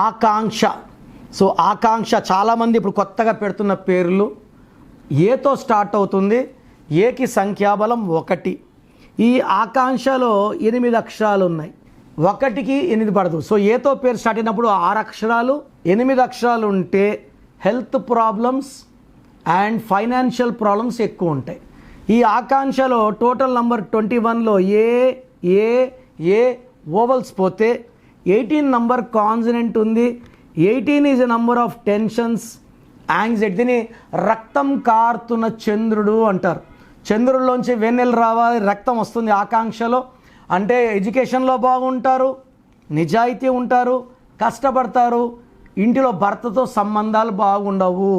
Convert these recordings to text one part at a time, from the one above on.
ఆకాంక్ష. So ఆకాంక్ష చాలామంది ఇప్పుడు కొత్తగా పెడుతున్న పేర్లు ఏతో స్టార్ట్ అవుతుంది. ఏకి సంఖ్యాబలం 1. ఈ ఆకాంక్షలో 8 అక్షరాలు ఉన్నాయి. 1కి 8 పడదు. సో ఏతో పేరు స్టార్ట్ అయినప్పుడు 6 అక్షరాలు 8 అక్షరాలు ఉంటే health problems and financial problems ఎక్కువ ఉంటాయి. ఈ ఆకాంక్షలో టోటల్ నంబర్ 21లో ఏ ఓవల్స్ పోతే 18 నంబర్ కాన్సనెంట్ ఉంది. 18 is a number of tensions, anxiety. దీన్ని రక్తం కారుతున్న చంద్రుడు అంటారు. చంద్రుడిలోంచి వెన్నెలు రావాలి, రక్తం వస్తుంది ఆకాంక్షలో. అంటే ఎడ్యుకేషన్లో బాగుంటారు, నిజాయితీ ఉంటారు, కష్టపడతారు, ఇంటిలో భర్తతో సంబంధాలు బాగుండవు,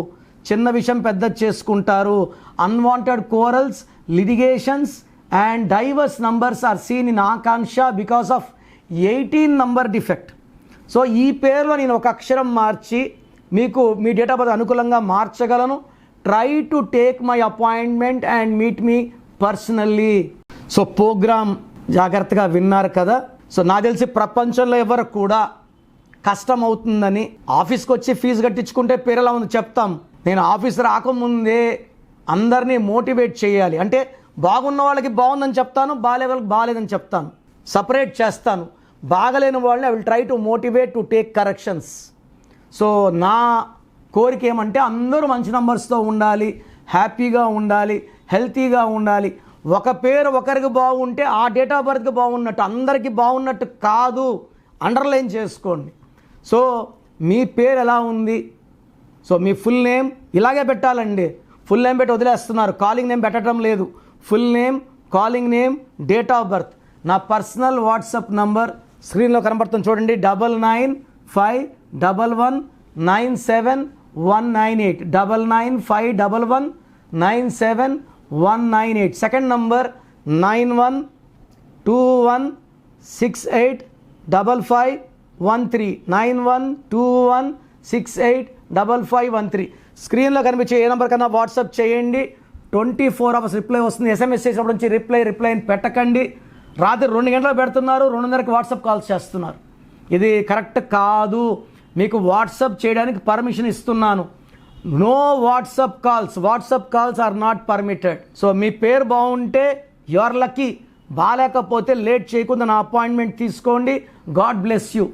చిన్న విషయం పెద్ద చేసుకుంటారు, unwanted quarrels, litigations and divorce numbers are seen in Akanksha because of 18 number defect. So ఈ పేరులో నేను ఒక అక్షరం మార్చి మీకు మీ డేట్ ఆఫ్ బర్త్ అనుకూలంగా మార్చగలను. Try to take my appointment and meet me personally. So program జాగ్రత్తగా విన్నారు కదా. సో నాకు తెలిసి ప్రపంచంలో ఎవరు కూడా కష్టం అవుతుందని ఆఫీస్కి వచ్చి ఫీజు కట్టించుకుంటే పేరు ఎలా ఉంది చెప్తాం. నేను ఆఫీస్ రాకముందే అందరినీ మోటివేట్ చేయాలి. అంటే బాగున్న వాళ్ళకి బాగుందని చెప్తాను, బాగాలే వాళ్ళకి బాగాలేదని చెప్తాను, సపరేట్ చేస్తాను. బాగలేని వాళ్ళని I will try to motivate to take corrections. So నా కోరిక ఏమంటే అందరూ మంచి నంబర్స్తో ఉండాలి, హ్యాపీగా ఉండాలి, హెల్తీగా ఉండాలి. ఒక పేరు ఒకరికి బాగుంటే ఆ డేట్ ఆఫ్ బర్త్కి బాగున్నట్టు, అందరికీ బాగున్నట్టు కాదు. అండర్లైన్ చేసుకోండి. సో మీ పేరు ఎలా ఉంది? సో మీ ఫుల్ నేమ్ ఇలాగే పెట్టాలండి. ఫుల్ నేమ్ పెట్టి వదిలేస్తున్నారు, కాలింగ్ నేమ్ పెట్టడం లేదు. Full name, calling name, date of birth. నా పర్సనల్ వాట్సాప్ నంబర్ స్క్రీన్లో కనబడుతుంది చూడండి. 9951197198 9951197198. Second number 9121685513 9121685513. స్క్రీన్లో కనిపించే ఏ నెంబర్ కన్నా వాట్సాప్ చేయండి. 24 అవర్స్ రిప్లై వస్తుంది. ఎస్ఎంఎస్ చేసినప్పటి నుంచి రిప్లై పెట్టకండి. రాత్రి 2 గంటలకు పెడుతున్నారు, 2:30కి వాట్సాప్ కాల్స్ చేస్తున్నారు. ఇది కరెక్ట్ కాదు. మీకు వాట్సాప్ చేయడానికి పర్మిషన్ ఇస్తున్నాను. No WhatsApp calls are not permitted. So మీ పేరు బాగుంటే యు ఆర్ లక్కీ, బాగాలేకపోతే లేట్ చేయకుండా నా అపాయింట్మెంట్ తీసుకోండి. God bless you.